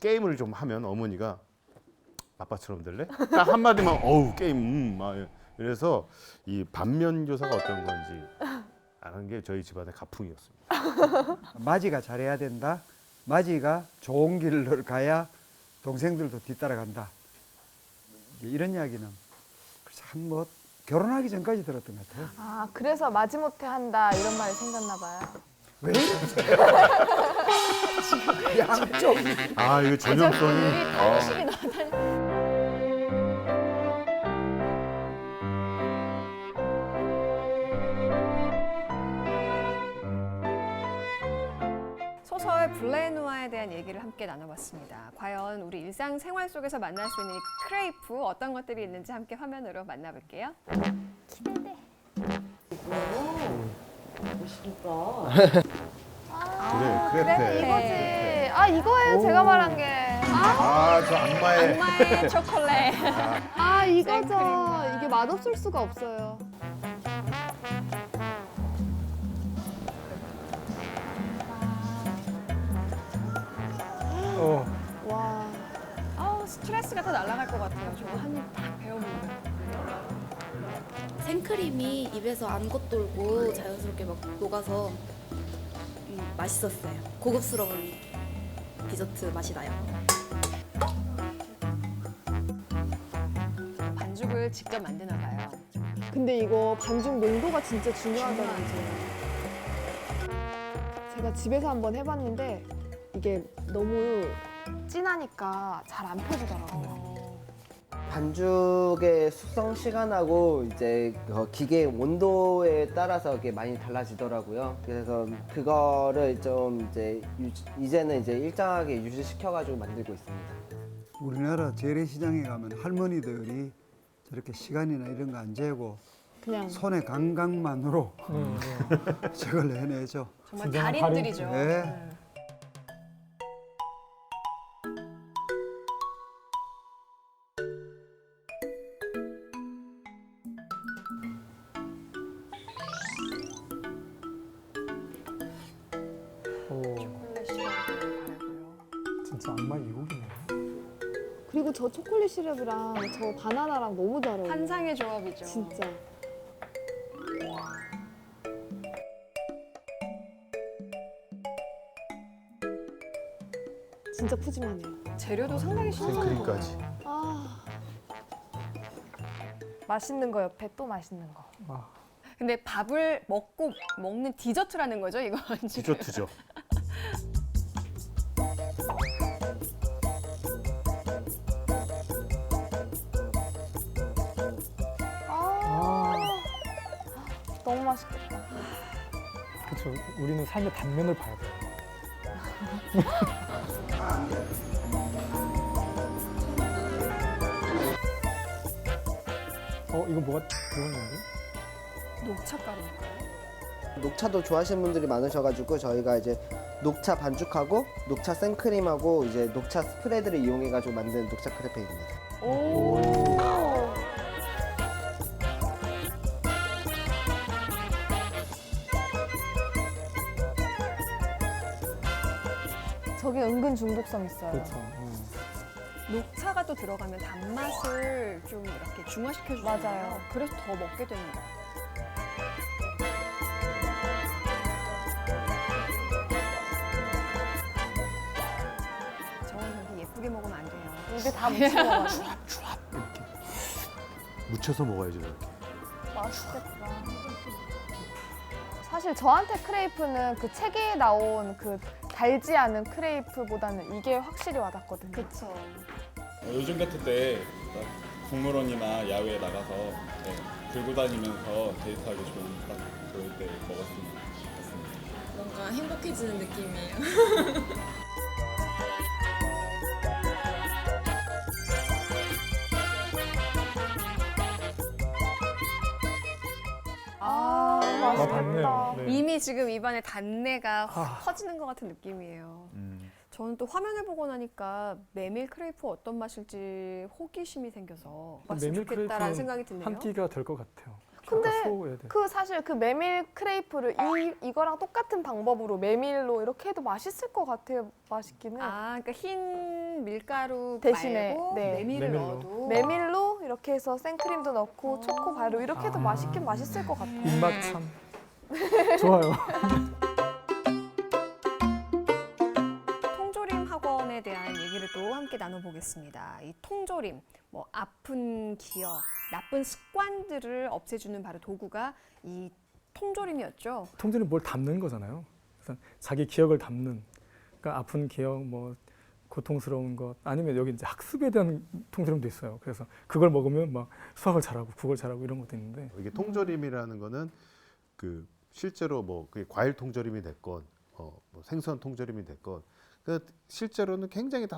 게임을 좀 하면 어머니가 아빠처럼 될래? 딱 한마디만 어우 게임 이래서 이 반면교사가 어떤 건지 아는 게 저희 집안의 가풍이었습니다. 마지가 잘해야 된다. 마지가 좋은 길을 가야 동생들도 뒤따라간다. 이런 이야기는 참 뭐 결혼하기 전까지 들었던 것 같아요. 아 그래서 마지못해 한다 이런 말이 생겼나 봐요. 왜 이러세요? 양쪽. 아 이거 전형성이 소설 블레누아에 대한 얘기를 함께 나눠봤습니다. 과연 우리 일상생활 속에서 만날 수 있는 이 크레이프 어떤 것들이 있는지 함께 화면으로 만나볼게요. 그래 이거지. 아 이거예요 제가 말한 게. 저 악마의 악마의 초콜릿. 아 이거죠. 생크림맛. 이게 맛없을 수가 없어요. 와. 아우 스트레스가 다 날아갈 것 같아요. 저거 한 입 딱 베어보면. 생크림이 입에서 안 겉돌고 자연스럽게 막 녹아서 맛있었어요. 고급스러운 디저트 맛이 나요. 반죽을 직접 만드나 봐요. 근데 이거 반죽 농도가 진짜 중요하더라고요. 제가 집에서 한번 해봤는데 이게 너무 진하니까 잘 안 펴지더라고요. 반죽의 숙성 시간하고 이제 기계 온도에 따라서 이게 많이 달라지더라고요. 그래서 그거를 좀 이제는 이제 일정하게 유지시켜가지고 만들고 있습니다. 우리나라 재래시장에 가면 할머니들이 저렇게 시간이나 이런 거 안 재고 그냥 손의 감각만으로 저걸 해내죠. 정말 진정한 달인들이죠. 네. 오, 초콜릿 시럽을 바르고요. 진짜 악마의 유혹이네요. 그리고 저 초콜릿 시럽이랑 저 바나나랑 너무 잘 어울려요. 환상의 조합이죠. 진짜. 진짜 푸짐하네요. 재료도 상당히 신선한 생크림까지. 거예요. 아. 맛있는 거 옆에 또 맛있는 거. 아, 근데 밥을 먹고 먹는 디저트라는 거죠, 이건 지금. 디저트죠. 너무 맛있겠다. 그렇죠. 우리는 삶의 단면을 봐야 돼요. 이거 뭐가 들어간 건데? 녹차가루인가요? 녹차도 좋아하시는 분들이 많으셔가지고 저희가 이제 녹차 반죽하고 녹차 생크림하고 이제 녹차 스프레드를 이용해가지고 만든 녹차 크레페입니다. 오. 저게 은근 중독성 있어요. 그렇죠. 녹차가 또 들어가면 단맛을 좀 이렇게 중화시켜주잖아요. 맞아요. 그래서 더 먹게 되는 것 같아요. 저건 저렇게 예쁘게 먹으면 안 돼요. 입에 다 묻히는 거 묻혀서 먹어야죠 이렇게. 맛있겠다. 사실 저한테 크레이프는 그 책에 나온 그 달지 않은 크레이프보다는 이게 확실히 와닿거든요. 그쵸. 요즘 같을 때 공무원이나 야외에 나가서 들고 다니면서 데이트하기 좋을 때 먹었으면 좋겠습니다. 뭔가 행복해지는 느낌이에요. 맛있겠다. 맞네요. 네. 이미 지금 입안에 단내가 확 아. 퍼지는 것 같은 느낌이에요. 저는 또 화면을 보고 나니까 메밀 크레이프 어떤 맛일지 호기심이 생겨서 맛있으면 메밀 좋겠다라는 크레이프는 생각이 드네요. 한 끼가 될 것 같아요. 근데 아까 소호해야 돼. 그 사실 그 메밀 크레이프를 이거랑 똑같은 방법으로 메밀로 이렇게 해도 맛있을 것 같아요. 맛있기는. 그러니까 흰 밀가루 대신에, 말고 네. 메밀을 메밀로. 넣어도 메밀로 이렇게 해서 생크림도 넣고 초코 바로 이렇게 해도 맛있긴 맛있을 것 같아요. 입맛 참 좋아요. 통조림 학원에 대한 얘기를 또 함께 나눠보겠습니다. 이 통조림, 뭐 아픈 기억, 나쁜 습관들을 없애주는 바로 도구가 이 통조림이었죠. 통조림 뭘 담는 거잖아요. 그래서 자기 기억을 담는, 그러니까 아픈 기억, 뭐 고통스러운 것, 아니면 여기 이제 학습에 대한 통조림도 있어요. 그래서 그걸 먹으면 막 수학을 잘하고 국어를 잘하고 이런 것도 있는데 이게 통조림이라는 거는 그 실제로 뭐 그게 과일 통조림이 됐건 뭐 생선 통조림이 됐건 그 실제로는 굉장히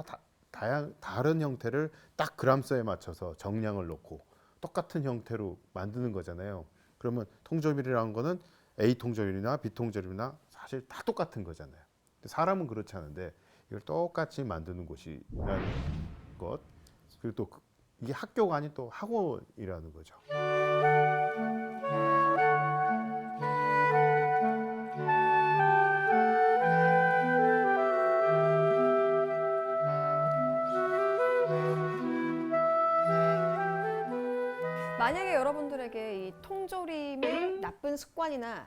다른 형태를 딱 그람수에 맞춰서 정량을 놓고 똑같은 형태로 만드는 거잖아요. 그러면 통조림이라는 거는 A 통조림이나 B 통조림이나 사실 다 똑같은 거잖아요. 근데 사람은 그렇지 않은데 이걸 똑같이 만드는 곳이라는 것, 그리고 또 이게 학교가 아닌 또 학원이라는 거죠. 만약에 여러분들에게 이 통조림에 나쁜 습관이나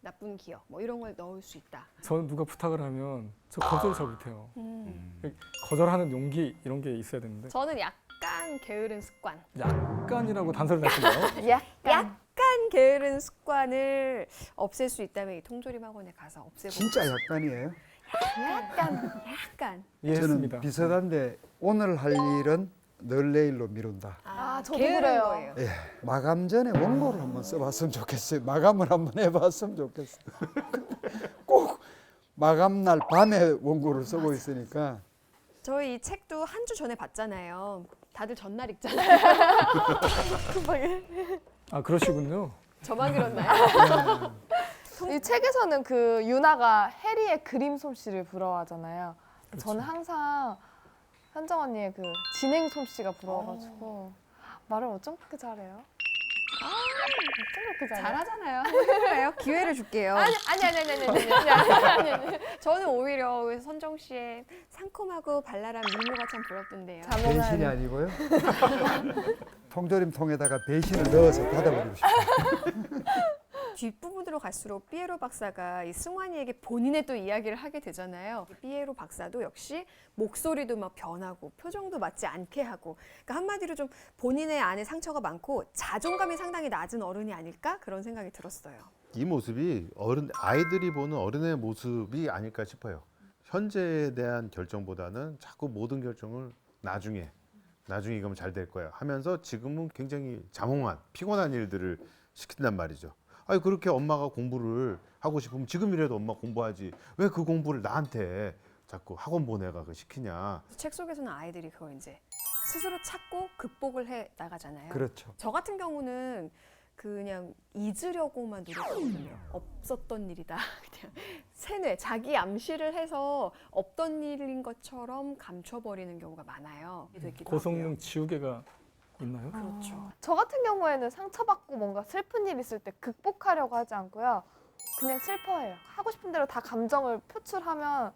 나쁜 기억 뭐 이런 걸 넣을 수 있다. 저는 누가 부탁을 하면 저 거절을 잘 못해요. 거절하는 용기 이런 게 있어야 되는데 저는 약간 게으른 습관. 약간이라고 단서를 냈나요? 약간. 약간 게으른 습관을 없앨 수 있다면 이 통조림 학원에 가서 없애고 진짜 약간이에요. 약간 이해했습니다. 저는 비슷한데 오늘 할 일은 늘 내일로 미룬다. 저도 게으른 그래요. 거예요. 예, 마감 전에 원고를 한번 써봤으면 좋겠어요. 마감을 한번 해봤으면 좋겠어요. 꼭 마감 날 밤에 원고를 쓰고 있으니까 저희 이 책도 한 주 전에 봤잖아요. 다들 전날 읽잖아요. 아 그러시군요. 저만 그렇나요? 이 책에서는 그 유나가 해리의 그림 솜씨를 부러워하잖아요. 저는 항상 현정 언니의 그 진행 솜씨가 부러워가지고 말을 어쩜 그렇게 잘해요? 어쩜 그렇게 잘해요? 잘하잖아요. 한번 해볼까요? 기회를 줄게요. 아니. 저는 오히려 선정 씨의 상콤하고 발랄한 미모가 참 부럽던데요. 배신이 아니고요. 통조림 통에다가 배신을 넣어서 닫아버리고 싶어요. 뒷부분으로 갈수록 피에로 박사가 이 승환이에게 본인의 또 이야기를 하게 되잖아요. 피에로 박사도 역시 목소리도 막 변하고 표정도 맞지 않게 하고, 그러니까 한마디로 좀 본인의 안에 상처가 많고 자존감이 상당히 낮은 어른이 아닐까 그런 생각이 들었어요. 이 모습이 아이들이 보는 어른의 모습이 아닐까 싶어요. 현재에 대한 결정보다는 자꾸 모든 결정을 나중에 이거면 잘 될 거야 하면서 지금은 굉장히 자몽한 피곤한 일들을 시킨단 말이죠. 아니 그렇게 엄마가 공부를 하고 싶으면 지금이라도 엄마 공부하지 왜 그 공부를 나한테 자꾸 학원 보내가 시키냐. 책 속에서는 아이들이 그걸 이제 스스로 찾고 극복을 해 나가잖아요. 그렇죠. 저 같은 경우는 그냥 잊으려고만 노력하거든요. 없었던 일이다. 그냥 세뇌, 자기 암시를 해서 없던 일인 것처럼 감춰버리는 경우가 많아요. 고성능 지우개가 있나요? 그렇죠. 저 같은 경우에는 상처받고 뭔가 슬픈 일 있을 때 극복하려고 하지 않고요. 그냥 슬퍼해요. 하고 싶은 대로 다 감정을 표출하면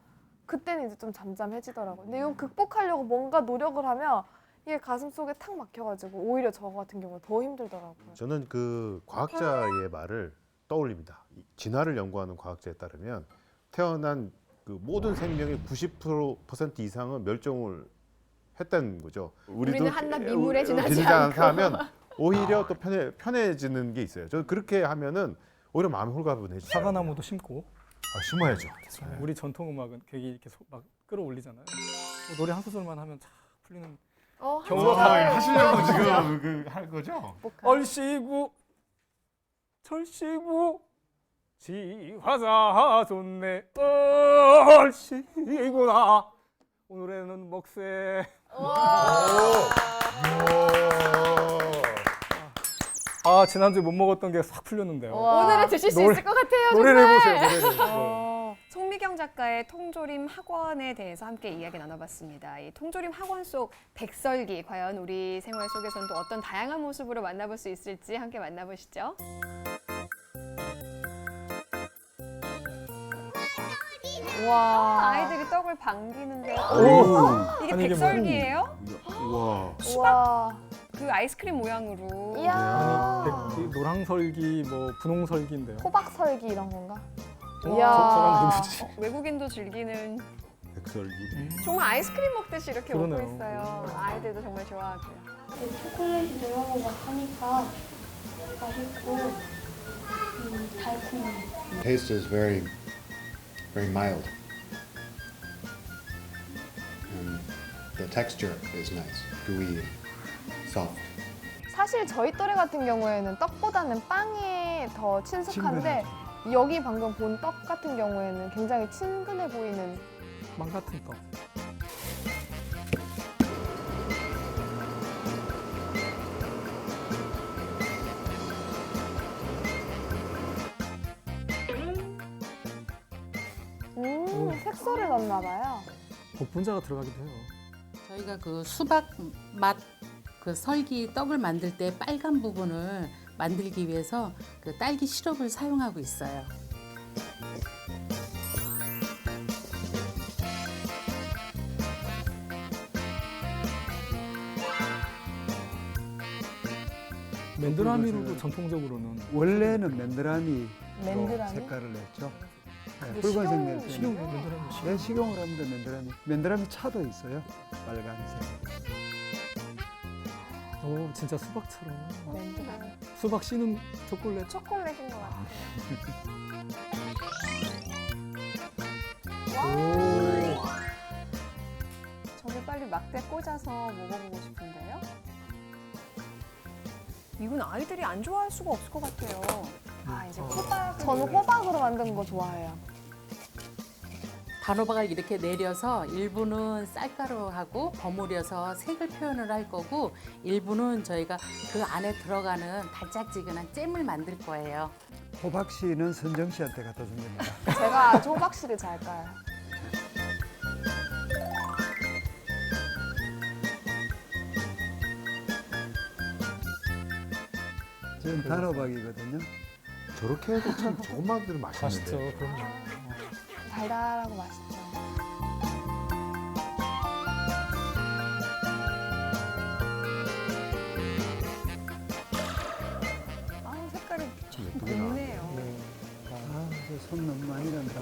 그때는 이제 좀 잠잠해지더라고요. 근데 이건 극복하려고 뭔가 노력을 하면 이게 가슴 속에 탁 막혀가지고 오히려 저 같은 경우는 더 힘들더라고요. 저는 그 과학자의 말을 떠올립니다. 진화를 연구하는 과학자에 따르면 태어난 그 모든 생명의 90% 이상은 멸종을 했다는 거죠. 우리는 한낱 미물에 지나지 지나지 않고. 하면 오히려 또 편해지는 게 있어요. 저는 그렇게 하면은 오히려 마음이 홀가분해지죠. 사과나무도 심고 심어야죠. 우리 전통 음악은 되게 이렇게 막 끌어올리잖아요. 노래 한 소절만 하면 쫙 풀리는 경우가 하시려고 지금 할 거죠? 얼씨구 절씨구 지화자 좋네 얼씨구나 오늘에는 먹새. 아 지난주에 못 먹었던 게 싹 풀렸는데요. 오늘은 드실 수 있을 것 같아요. 노래를 정말. 해보세요. 노래를. 네. 송미경 작가의 통조림 학원에 대해서 함께 이야기 나눠봤습니다. 이 통조림 학원 속 백설기 과연 우리 생활 속에서는 또 어떤 다양한 모습으로 만나볼 수 있을지 함께 만나보시죠. 와. 아이들이 떡을 반기는데 이게 아니, 이게 뭐- 백설기예요? 우와. 와. 그 아이스크림 모양으로. 이야. 노랑설기, 뭐 분홍설기인데요. 호박설기 이런 건가? 저랑 누구지? 외국인도 즐기는 백설기. 정말 아이스크림 먹듯이 이렇게 그러네요. 먹고 있어요. 아이들도 정말 좋아하고요. 초콜릿이 들어가고 막 하니까 맛있고 달콤해요. Taste is very mild, and the texture is nice, gooey, soft. 사실 저희 또래 같은 경우에는 떡보다는 빵에 더 친숙한데 여기 방금 본 떡 같은 경우에는 굉장히 친근해 보이는 망 같은 떡. 색소를 넣나 봐요. 복분자가 들어가기도 해요. 저희가 그 수박 맛 그 설기 떡을 만들 때 빨간 부분을 만들기 위해서 그 딸기 시럽을 사용하고 있어요. 맨드라미로도 전통적으로는 원래는 맨드라미 맨드라미? 색깔을 냈죠. 네, 그게 붉은색 낼 때. 식용 맨드라미 식용. 네, 식용을 하면 맨드라미. 맨드라미 차도 있어요. 빨간색. 오, 진짜 수박처럼. 맨드라미. 수박 씨는 초콜릿. 초콜릿인 것 같아요. 오. 저게 빨리 막대 꽂아서 먹어보고 싶은데요. 이건 아이들이 안 좋아할 수가 없을 것 같아요. 아, 이제 호박. 저는 호박으로 만든 거 좋아해요. 단호박을 이렇게 내려서 일부는 쌀가루하고 버무려서 색을 표현을 할 거고 일부는 저희가 그 안에 들어가는 달짝지근한 잼을 만들 거예요. 호박 씨는 선정 씨한테 갖다 준 겁니다. 제가 아주 호박씨를 잘 까요. 지금 단호박이거든요. 저렇게 해도 참 조금만 맛있는데. 맛있죠. 그럼요. 달달하고 맛있죠. 아, 색깔이 참 예쁘게 나왔네. 곱네요. 네. 아, 손 너무 많이 간다.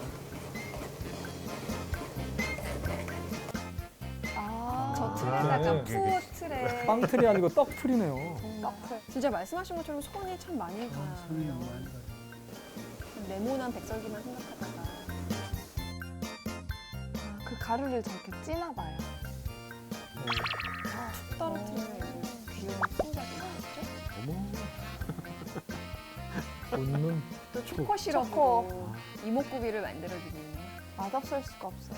저 아, 틀에다가 네. 푸어 틀에 빵틀이 아니고 떡틀이네요. 떡틀. 진짜 말씀하신 것처럼 손이 참 많이 손이 너무 가요. 많이 가요. 네모난 백설기만 생각하다가. 그 가루를 저렇게 찌나 봐요. 툭 떨어뜨리면 이제 귀여운 풍자도 나오죠. 어머. 웃는 또 초코 시럽으로 이목구비를 만들어주는. 맛없을 수가 없어요.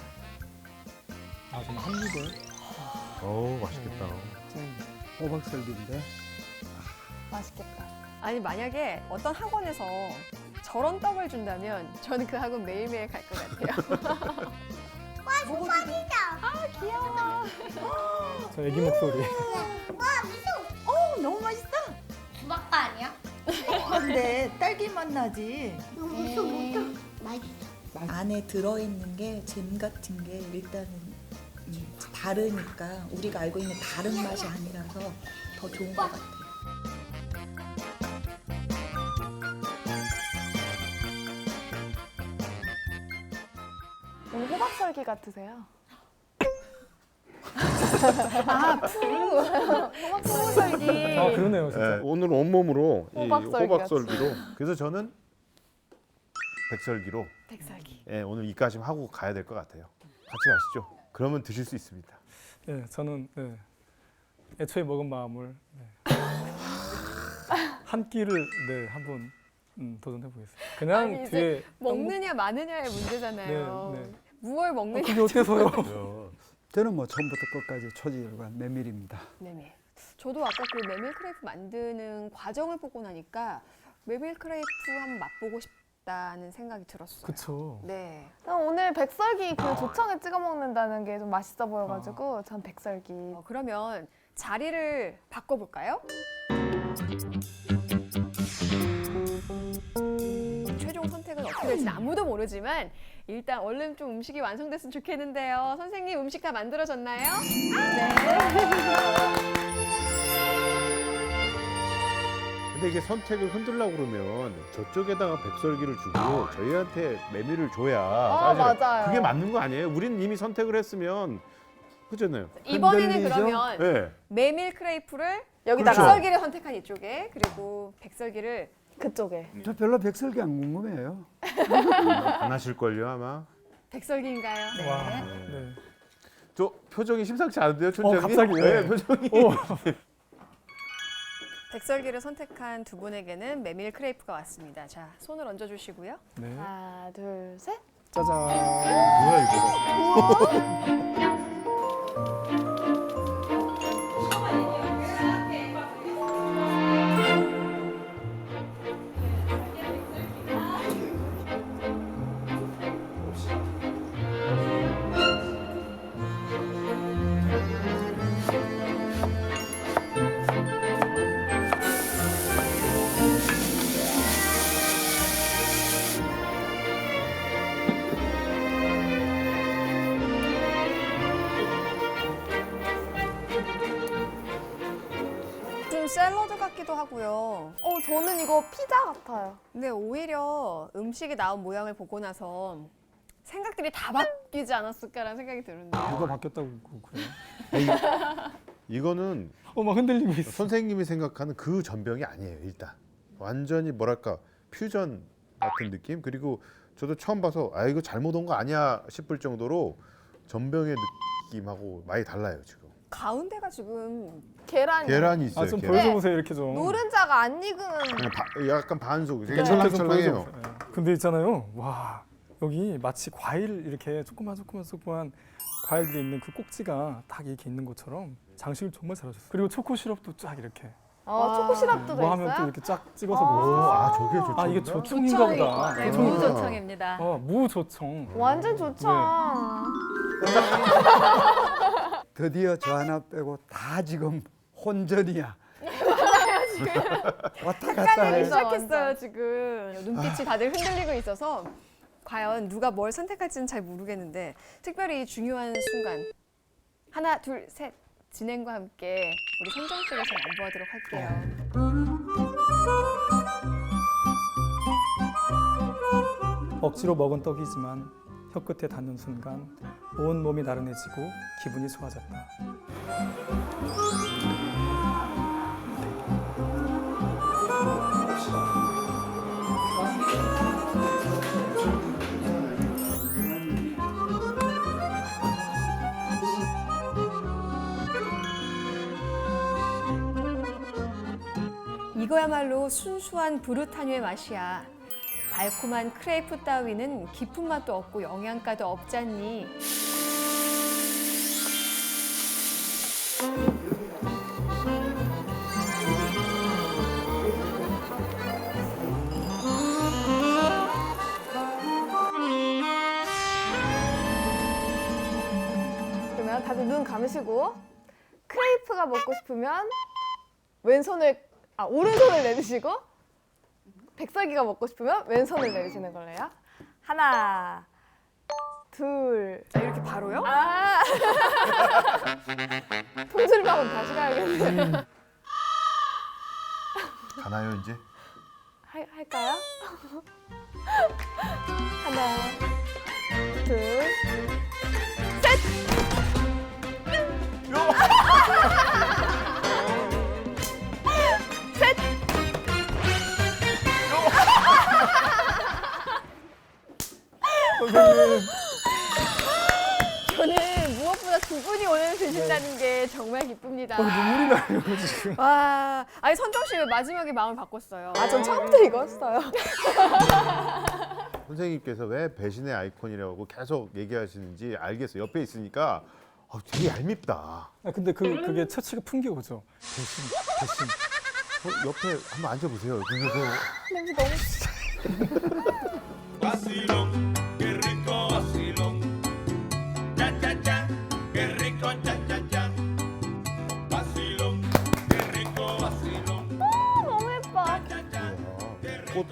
아, 정말 한 입을. 어우, 맛있겠다. 호박설기인데. 맛있겠다. 아니 만약에 어떤 학원에서 저런 떡을 준다면 저는 그 학원 매일매일 갈 것 같아요. 아 귀여워. 저 애기 목소리. 너무 맛있다. 수박바 아니야? 근데 딸기 맛 나지. 맛있어. 안에 들어있는 게 잼 같은 게 일단은 다르니까 우리가 알고 있는 다른 맛이 아니라서 더 좋은 것 같아요. 오늘 호박설기 같으세요? 아 푸설기. 아, 그러네요, 진짜. 네, 오늘 온몸으로 이 호박설기 호박설기로. 그래서 저는 백설기로 백설기. 예, 오늘 입가심 하고 가야 될 것 같아요. 같이 가시죠. 그러면 드실 수 있습니다. 네, 저는 네, 애초에 먹은 마음을 네. 한 끼를 네, 한번 도전해 보겠습니다. 그냥 아니, 이제 뒤에 먹느냐 마느냐의 문제잖아요. 네, 네. 무얼 먹느냐. 그게 어때서요? 저는 뭐 처음부터 끝까지 초지일관 메밀입니다. 메밀. 저도 아까 그 메밀 크레이프 만드는 과정을 보고 나니까 메밀 크레이프 한번 맛보고 싶다는 생각이 들었어요. 그쵸. 네. 오늘 백설기 그 조청에 찍어 먹는다는 게 좀 맛있어 보여가지고 전 백설기. 그러면 자리를 바꿔볼까요? 최종 선택은 어떻게 될지 아무도 모르지만 일단 얼른 좀 음식이 완성됐으면 좋겠는데요. 선생님 음식 다 만들어졌나요? 네. 근데 이게 선택을 흔들려고 그러면 저쪽에다가 백설기를 주고 저희한테 메밀을 줘야 사실 맞아요. 그게 맞는 거 아니에요? 우린 이미 선택을 했으면 그렇잖아요. 이번에는 흔들리죠? 그러면 네. 메밀 크레이프를 여기다가 백설기를 선택한 이쪽에 그리고 백설기를 그쪽에. 저 별로 백설기 안 궁금해요. 안 하실걸요 아마. 백설기인가요? 와. 네. 저 표정이 심상치 않은데요, 촌장님? 갑자기, 네, 네. 표정이. 백설기를 선택한 두 분에게는 메밀 크레이프가 왔습니다. 자, 손을 얹어 주시고요. 네. 하나, 둘, 셋. 짜잔. 뭐야 이거? 샐러드 같기도 하고요. 저는 이거 피자 같아요. 근데 오히려 음식이 나온 모양을 보고 나서 생각들이 다 바뀌지 않았을까라는 생각이 드는데요. 누가 바뀌었다고 그래요? 이거는 막 흔들리고 있어. 선생님이 생각하는 그 전병이 아니에요. 일단 완전히 뭐랄까 퓨전 같은 느낌. 그리고 저도 처음 봐서 아 이거 잘못 온 거 아니야 싶을 정도로 전병의 느낌하고 많이 달라요 지금. 가운데가 지금 계란이 있어요. 좀 계란. 보여줘보세요 이렇게 좀. 노른자가 안 익은 약간 반숙. 되게 이렇게 좀 찰랑찰랑해요. 보여줘보세요. 근데 있잖아요. 와 여기 마치 과일 이렇게 조그만 과일들이 있는 그 꼭지가 딱 이렇게 있는 것처럼 장식을 정말 잘하셨어요. 그리고 초코 시럽도 쫙 이렇게. 초코 시럽도 뭐 있어요? 하면 또 이렇게 쫙 찍어서 먹을 수 있어요. 아 저게 조청인가? 아 이게 조청인가 보다. 네, 무조청입니다. 무조청. 완전 좋죠. 드디어 저 하나 빼고 다 지금 혼전이야. 왔다 갔다 헷갈리기 해. 시작했어요 지금. 눈빛이 다들 흔들리고 있어서 과연 누가 뭘 선택할지는 잘 모르겠는데 특별히 중요한 순간 하나 둘 셋 진행과 함께 우리 선정 씨가 잘 안보하도록 할게요. 억지로 먹은 떡이지만 혀끝에 닿는 순간 온 몸이 나른해지고 기분이 좋아졌다. 이거야말로 순수한 브루타뉴의 맛이야. 달콤한 크레이프 따위는 깊은 맛도 없고 영양가도 없잖니. 그러면 다들 눈 감으시고 크레이프가 먹고 싶으면 오른손을 내리시고 백설기가 먹고 싶으면 왼손을 내리시는 걸로요. 하나, 둘. 이렇게 바로요? 통술방은 다시 가야겠네. 가나요 이제? 할까요? 하나, 둘, 셋! 셋! 선생님. 저는 무엇보다 두 분이 오늘 드신다는 게 정말 기쁩니다. 눈물이 나요 지금. 와, 아니 선정 씨 왜 마지막에 마음을 바꿨어요? 전 처음부터 이거였어요. 선생님께서 왜 배신의 아이콘이라고 계속 얘기하시는지 알겠어요. 옆에 있으니까 되게 얄밉다. 근데 그게 처치가 풍겨오죠. 배신. 옆에 한번 앉아보세요. 냄새 너무 Vacilón, qué rico vacilón. Cha cha cha, qué rico cha cha cha. Vacilón, qué rico vacilón. 너무 예뻐.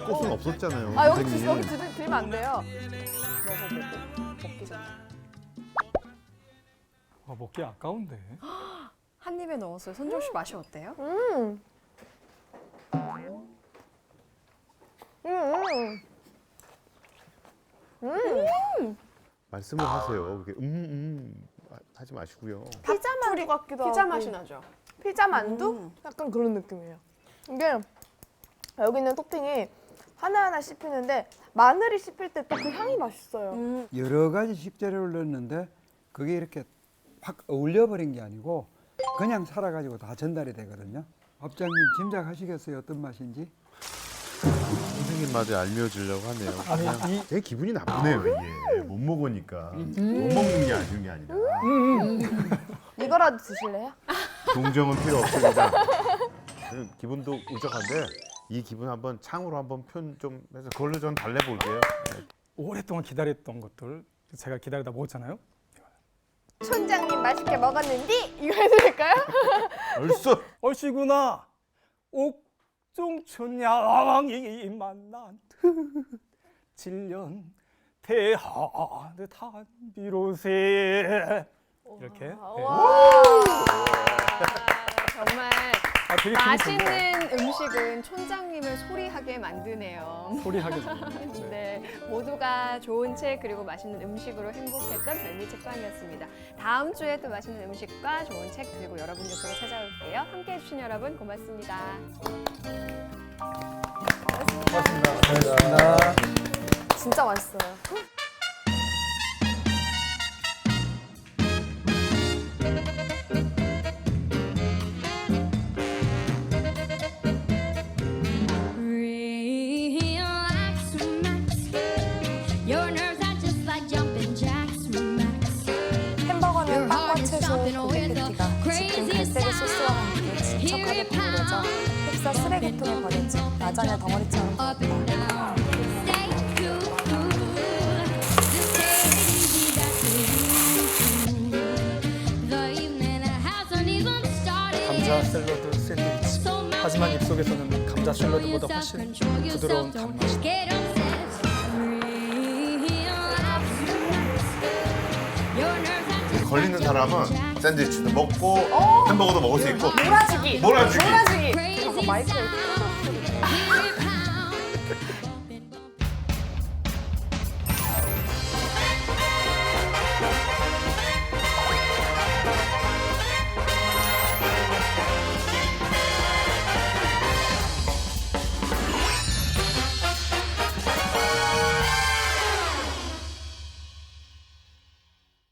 꽃은 없었잖아요. 여기 드리면 안 돼요. 먹기 전에. 먹기 아까운데. 한 입에 넣었어요. 선정 씨 맛이 어때요? 말씀을 하세요. 그렇게 하지 마시고요. 피자 만두 같기도 하고. 피자 맛이 나죠. 피자 만두? 약간 그런 느낌이에요. 이게 여기 있는 토핑이 하나하나 씹히는데 마늘이 씹힐 때 또 그 향이 맛있어요. 여러 가지 식재료를 넣었는데 그게 이렇게 확 어울려버린 게 아니고 그냥 살아가지고 다 전달이 되거든요. 밥장님 짐작하시겠어요? 어떤 맛인지? 선생님 맛에 알려주려고 하네요. 그냥 되게 기분이 나쁘네요 이게. 못 먹으니까. 못 먹는 게 아쉬운 게 아니라. 이거라도 드실래요? 동정은 필요 없습니다. 기분도 울적한데 이 기분 한번 창으로 한번 편 좀 해서 그걸로 좀 달래볼게요. 오랫동안 기다렸던 것들 제가 기다리다 먹었잖아요. 촌장님 맛있게 먹었는디? 이거 해드릴까요? 얼쑤! 얼씨구나. 옥중춘 야왕이 만난 7년 대하늘 단비로세 이렇게. 정말 아, 되게 기분이 좋네요. 맛있는 음식은 촌장님을 소리하게 만드네요. 소리하게 좋네요. 네, 모두가 좋은 책 그리고 맛있는 음식으로 행복했던 별미 책방이었습니다. 다음 주에 또 맛있는 음식과 좋은 책 들고 여러분 곁으로 찾아올게요. 함께해 주신 여러분 고맙습니다. 고맙습니다. 진짜 맛있어요. 햄버거는 빵과 채소, 고기 패티가 짙은 갈색의 소스와 함께 질척하게 버무려져 흡사 쓰레기통에 버려진 라자냐 덩어리처럼 보였다. 감자 샐러드 샌드위치. 하지만 입속에서는 감자 샐러드보다 훨씬 부드러운 단맛이. 걸리는 사람은 샌드위치도 먹고 햄버거도 먹을 수 있고 몰아주기. 몰아주기. 가서 마이크를